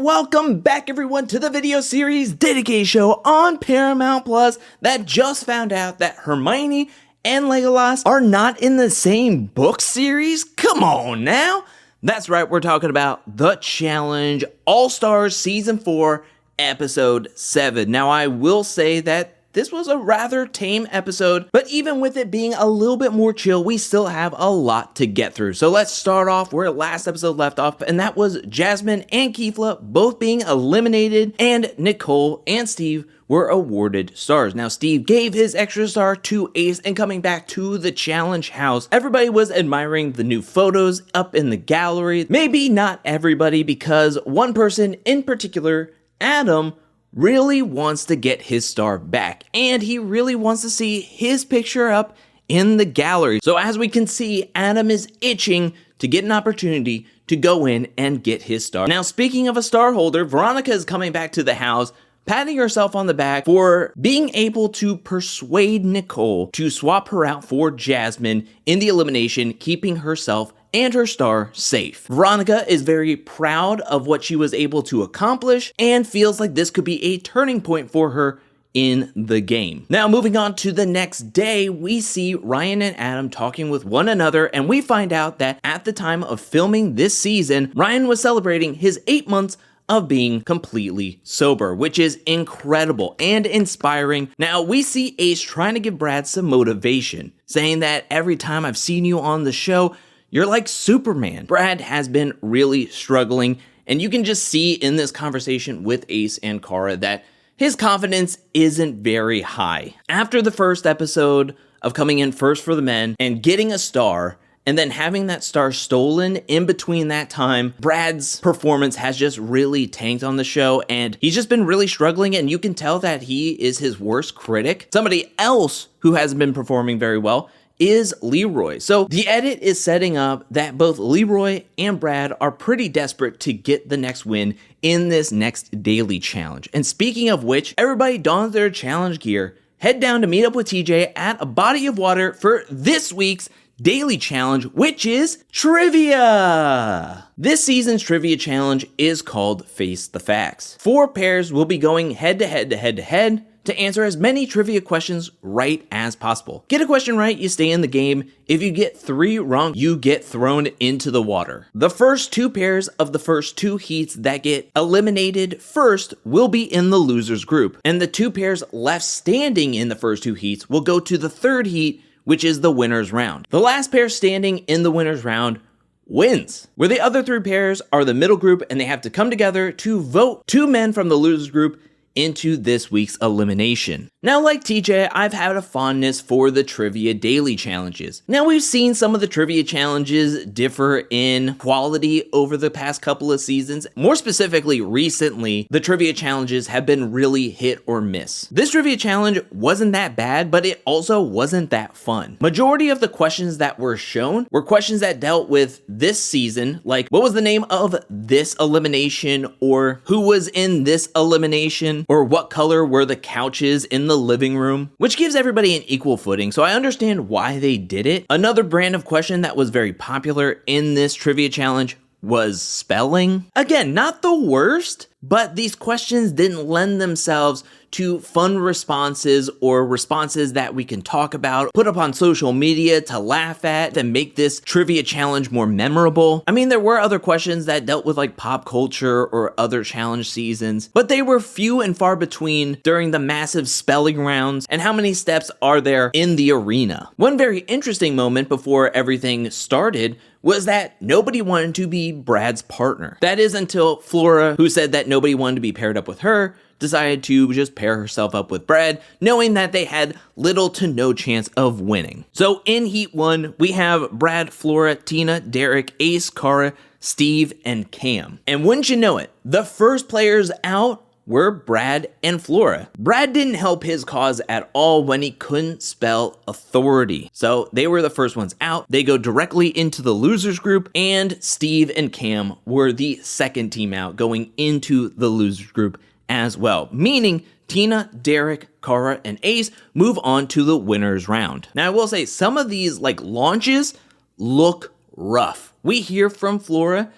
And welcome back everyone to the video series dedicated show on Paramount Plus that just found out that Hermione and Legolas are not in the same book series. Come on now. That's right, we're talking about The Challenge All-Stars Season 4, Episode 7. Now I will say that this was a rather tame episode, but even with it being a little bit more chill, we still have a lot to get through. So let's start off where last episode left off, and that was Jasmine and Kefla both being eliminated, and Nicole and Steve were awarded stars. Now Steve gave his extra star to Ace, and coming back to the challenge house, everybody was admiring the new photos up in the gallery. Maybe not everybody, because one person in particular, Adam, really wants to get his star back, and he really wants to see his picture up in the gallery. So as we can see, Adam is itching to get an opportunity to go in and get his star. Now speaking of a star holder, Veronica is coming back to the house, patting herself on the back for being able to persuade Nicole to swap her out for Jasmine in the elimination, keeping herself and her star safe. Veronica is very proud of what she was able to accomplish and feels like this could be a turning point for her in the game. Now moving on to the next day, we see Ryan and Adam talking with one another, and we find out that at the time of filming this season, Ryan was celebrating his 8 months of being completely sober, which is incredible and inspiring. Now we see Ace trying to give Brad some motivation, saying that every time I've seen you on the show, you're like Superman. Brad has been really struggling, and you can just see in this conversation with Ace and Cara that his confidence isn't very high. After the first episode of coming in first for the men and getting a star, and then having that star stolen in between that time, Brad's performance has just really tanked on the show, and he's just been really struggling, and you can tell that he is his worst critic. Somebody else who hasn't been performing very well is Leroy. So the edit is setting up that both Leroy and Brad are pretty desperate to get the next win in this next daily challenge. And speaking of which, everybody dons their challenge gear, head down to meet up with TJ at a body of water for this week's daily challenge, which is trivia. This season's trivia challenge is called Face the Facts. 4 pairs will be going head to head to answer as many trivia questions right as possible. Get a question right, you stay in the game. If you get 3 wrong, you get thrown into the water. The first 2 pairs of the first 2 heats that get eliminated first will be in the losers group, and the 2 pairs left standing in the first 2 heats will go to the 3rd heat, which is the winner's round. The last pair standing in the winner's round wins. Where the other 3 pairs are the middle group, and they have to come together to vote 2 men from the losers group into this week's elimination. Now, like TJ, I've had a fondness for the trivia daily challenges. Now, we've seen some of the trivia challenges differ in quality over the past couple of seasons. More specifically, recently, the trivia challenges have been really hit or miss. This trivia challenge wasn't that bad, but it also wasn't that fun. Majority of the questions that were shown were questions that dealt with this season, like what was the name of this elimination, or who was in this elimination, or what color were the couches in the living room, which gives everybody an equal footing, so I understand why they did it. Another brand of question that was very popular in this trivia challenge was spelling. Again, not the worst, but these questions didn't lend themselves to fun responses or responses that we can talk about, put up on social media to laugh at, to make this trivia challenge more memorable. I mean, there were other questions that dealt with like pop culture or other challenge seasons, but they were few and far between during the massive spelling rounds. And how many steps are there in the arena? One very interesting moment before everything started was that nobody wanted to be Brad's partner. That is until Flora, who said that nobody wanted to be paired up with her, decided to just pair herself up with Brad, knowing that they had little to no chance of winning. So in Heat 1, we have Brad, Flora, Tina, Derek, Ace, Cara, Steve, and Cam. And wouldn't you know it, the first players out were Brad and Flora. Brad didn't help his cause at all when he couldn't spell authority. So they were the first ones out. They go directly into the losers group, and Steve and Cam were the second team out, going into the losers group as well, meaning Tina, Derek, Cara, and Ace move on to the winner's round. Now I will say some of these launches look rough. We hear from Flora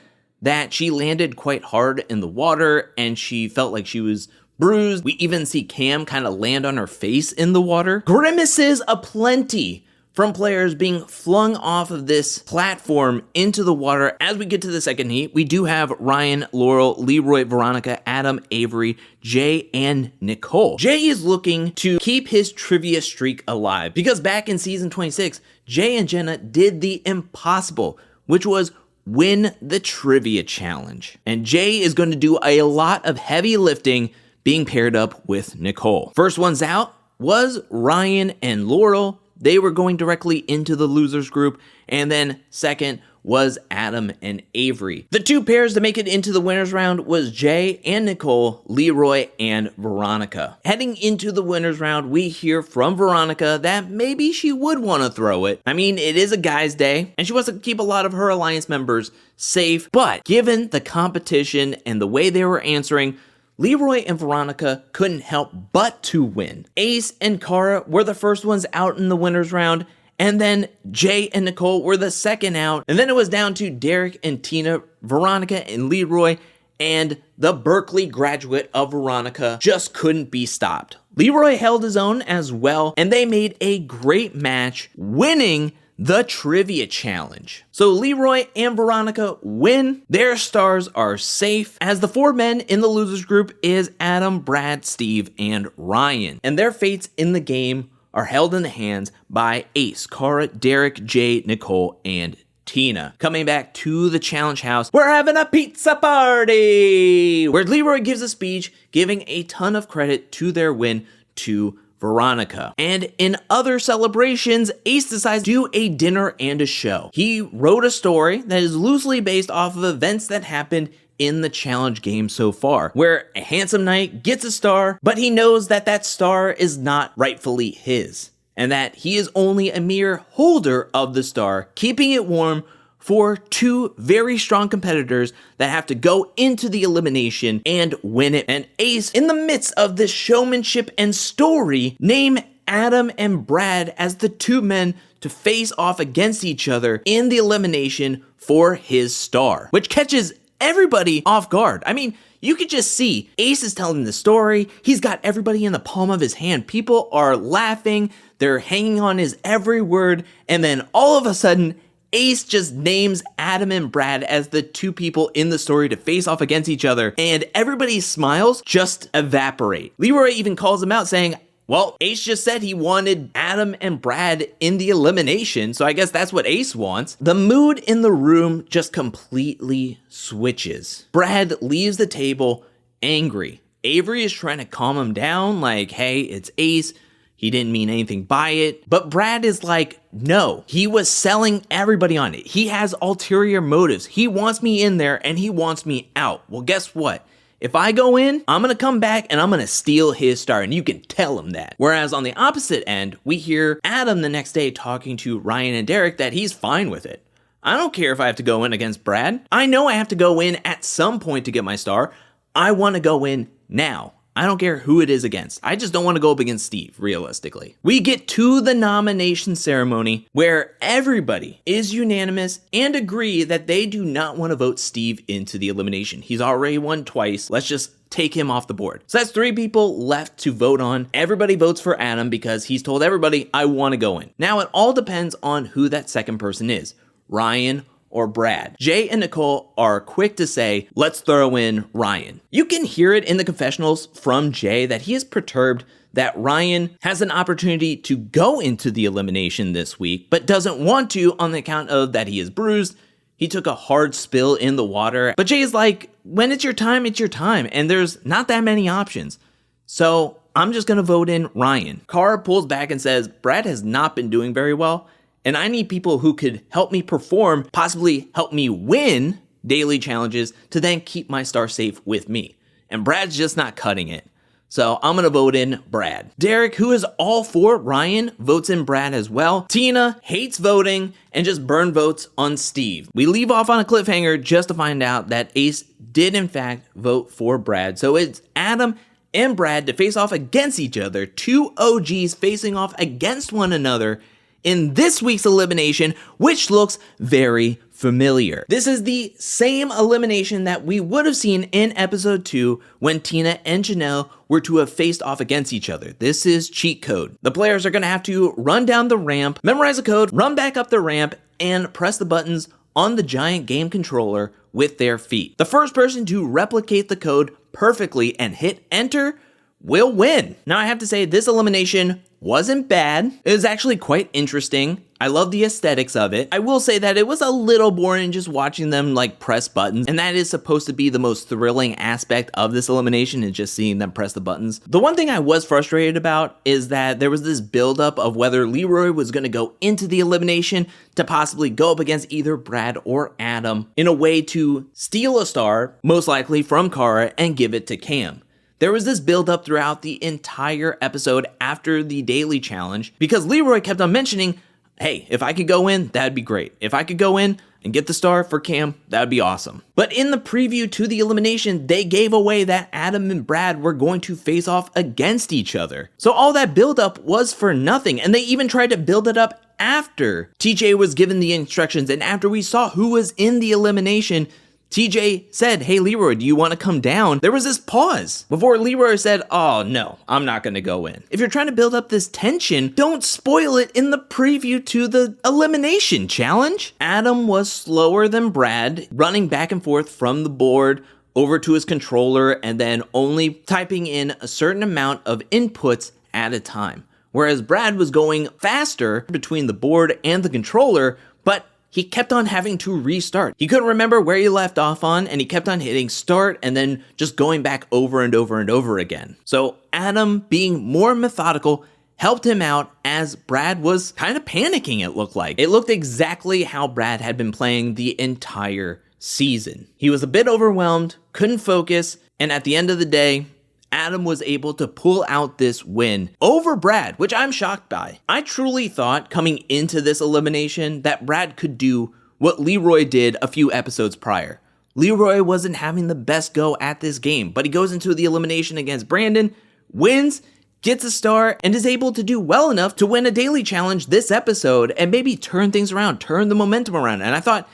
that she landed quite hard in the water and she felt like she was bruised. We even see Cam kind of land on her face in the water. Grimaces aplenty from players being flung off of this platform into the water. As we get to the second heat, we do have Ryan, Laurel, Leroy, Veronica, Adam, Avery, Jay, and Nicole. Jay is looking to keep his trivia streak alive because back in season 26, Jay and Jenna did the impossible, which was win the trivia challenge. And Jay is going to do a lot of heavy lifting being paired up with Nicole. First ones out was Ryan and Laurel. They were going directly into the losers group. And then second was Adam and Avery. The two pairs to make it into the winners round was Jay and Nicole, Leroy and Veronica. Heading into the winners round, we hear from Veronica that maybe she would want to throw it. I mean, it is a guy's day and she wants to keep a lot of her alliance members safe, but given the competition and the way they were answering, Leroy and Veronica couldn't help but to win. Ace and Cara were the first ones out in the winners round, and then Jay and Nicole were the second out, and then it was down to Derek and Tina, Veronica and Leroy, and the Berkeley graduate of Veronica just couldn't be stopped. Leroy held his own as well, and they made a great match, winning the trivia challenge. So Leroy and Veronica win. Their stars are safe, as the four men in the losers group is Adam, Brad, Steve, and Ryan. And their fates in the game are held in the hands by Ace, Cara, Derek, Jay, Nicole, and Tina. Coming back to the challenge house, we're having a pizza party, where Leroy gives a speech giving a ton of credit to their win to Veronica. And in other celebrations, Ace decides to do a dinner and a show. He wrote a story that is loosely based off of events that happened in the challenge game so far, where a handsome knight gets a star, but he knows that that star is not rightfully his, and that he is only a mere holder of the star, keeping it warm for two very strong competitors that have to go into the elimination and win it. And Ace, in the midst of this showmanship and story, name Adam and Brad as the two men to face off against each other in the elimination for his star, which catches everybody off guard. I mean, you could just see Ace is telling the story. He's got everybody in the palm of his hand. People are laughing. They're hanging on his every word. And then all of a sudden, Ace just names Adam and Brad as the two people in the story to face off against each other, and everybody's smiles just evaporate. Leroy even calls him out saying, well, Ace just said he wanted Adam and Brad in the elimination, so I guess that's what Ace wants. The mood in the room just completely switches. Brad leaves the table angry. Avery is trying to calm him down, like, hey, it's Ace. He didn't mean anything by it. But Brad is like, no, he was selling everybody on it. He has ulterior motives. He wants me in there and he wants me out. Well, guess what? If I go in, I'm going to come back and I'm going to steal his star, and you can tell him that. Whereas on the opposite end, we hear Adam the next day talking to Ryan and Derek that he's fine with it. I don't care if I have to go in against Brad. I know I have to go in at some point to get my star. I want to go in now. I don't care who it is against. I just don't want to go up against Steve, realistically. We get to the nomination ceremony where everybody is unanimous and agree that they do not want to vote Steve into the elimination. He's already won twice. Let's just take him off the board. So that's 3 people left to vote on. Everybody votes for Adam because he's told everybody, I want to go in. Now it all depends on who that second person is, Ryan or Brad. Jay and Nicole are quick to say, let's throw in Ryan. You can hear it in the confessionals from Jay that he is perturbed that Ryan has an opportunity to go into the elimination this week, but doesn't want to on the account of that he is bruised. He took a hard spill in the water. But Jay is like, when it's your time, and there's not that many options. So I'm just gonna vote in Ryan. Cara pulls back and says, Brad has not been doing very well, and I need people who could help me perform, possibly help me win daily challenges to then keep my star safe with me. And Brad's just not cutting it. So I'm gonna vote in Brad. Derek, who is all for Ryan, votes in Brad as well. Tina hates voting and just burn votes on Steve. We leave off on a cliffhanger just to find out that Ace did in fact vote for Brad. So it's Adam and Brad to face off against each other, 2 OGs facing off against one another in this week's elimination, which looks very familiar. This is the same elimination that we would have seen in episode 2 when Tina and Janelle were to have faced off against each other. This is cheat code. The players are going to have to run down the ramp, memorize the code, run back up the ramp, and press the buttons on the giant game controller with their feet. The first person to replicate the code perfectly and hit enter will win. Now I have to say this elimination wasn't bad. It was actually quite interesting. I love the aesthetics of it. I will say that it was a little boring just watching them like press buttons, and that is supposed to be the most thrilling aspect of this elimination, is just seeing them press the buttons. The one thing I was frustrated about is that there was this buildup of whether Leroy was going to go into the elimination to possibly go up against either Brad or Adam in a way to steal a star, most likely from Cara, and give it to Cam. There was this build-up throughout the entire episode after the daily challenge because Leroy kept on mentioning, hey, if I could go in, that'd be great. If I could go in and get the star for Cam, that'd be awesome. But in the preview to the elimination, they gave away that Adam and Brad were going to face off against each other. So all that build-up was for nothing, and they even tried to build it up after TJ was given the instructions and after we saw who was in the elimination. TJ said, hey Leroy, do you want to come down? There was this pause before Leroy said, oh no, I'm not going to go in. If you're trying to build up this tension, don't spoil it in the preview to the elimination challenge. Adam was slower than Brad, running back and forth from the board over to his controller and then only typing in a certain amount of inputs at a time. Whereas Brad was going faster between the board and the controller, but he kept on having to restart. He couldn't remember where he left off on, and he kept on hitting start and then just going back over and over and over again. So Adam, being more methodical, helped him out as Brad was kind of panicking, it looked like. It looked exactly how Brad had been playing the entire season. He was a bit overwhelmed, couldn't focus, and at the end of the day, Adam was able to pull out this win over Brad, which I'm shocked by. I truly thought coming into this elimination that Brad could do what Leroy did a few episodes prior. Leroy wasn't having the best go at this game, but he goes into the elimination against Brandon, wins, gets a star, and is able to do well enough to win a daily challenge this episode and maybe turn things around, turn the momentum around. And I thought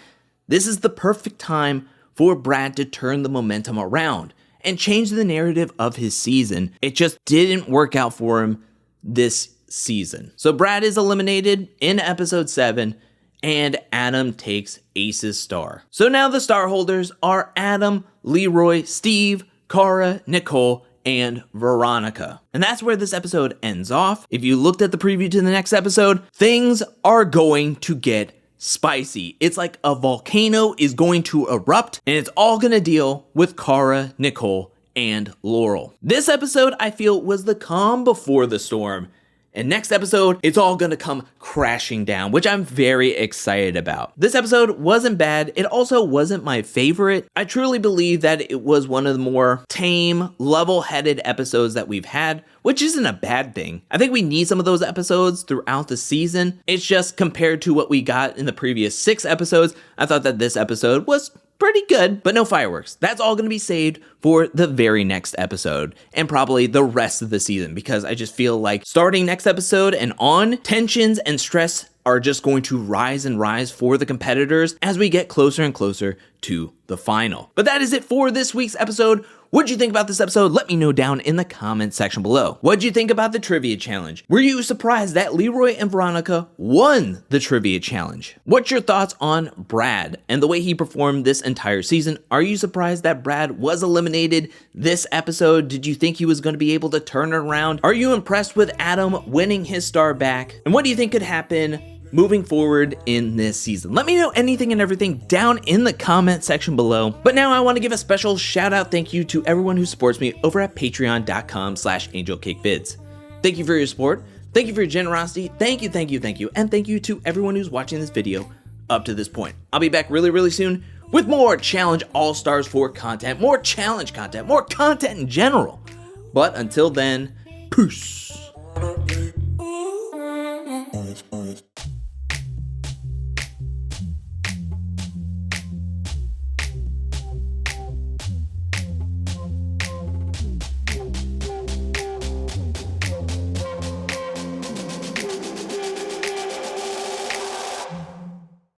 this is the perfect time for Brad to turn the momentum around and change the narrative of his season. It just didn't work out for him this season. So Brad is eliminated in episode 7, and Adam takes Ace's star. So now the star holders are Adam, Leroy, Steve, Cara, Nicole, and Veronica. And that's where this episode ends off. If you looked at the preview to the next episode, things are going to get spicy. It's like a volcano is going to erupt, and it's all going to deal with Cara, Nicole, and Laurel. This episode, I feel, was the calm before the storm. And next episode, it's all gonna come crashing down, which I'm very excited about. This episode wasn't bad. It also wasn't my favorite. I truly believe that it was one of the more tame, level-headed episodes that we've had, which isn't a bad thing. I think we need some of those episodes throughout the season. It's just compared to what we got in the previous 6 episodes, I thought that this episode was pretty good, but no fireworks. That's all going to be saved for the very next episode and probably the rest of the season, because I just feel like starting next episode and on, tensions and stress are just going to rise and rise for the competitors as we get closer and closer to the final. But that is it for this week's episode. What'd you think about this episode? Let me know down in the comment section below. What'd you think about the trivia challenge? Were you surprised that Leroy and Veronica won the trivia challenge? What's your thoughts on Brad and the way he performed this entire season? Are you surprised that Brad was eliminated this episode? Did you think he was going to be able to turn it around? Are you impressed with Adam winning his star back? And what do you think could happen moving forward in this season? Let me know anything and everything down in the comment section below. But now I want to give a special shout out thank you to everyone who supports me over at patreon.com/angelcakevids. Thank you for your support. Thank you for your generosity. Thank you, thank you, thank you. And thank you to everyone who's watching this video up to this point. I'll be back really soon with more Challenge All-Stars 4 content, more challenge content, more content in general. But until then, peace.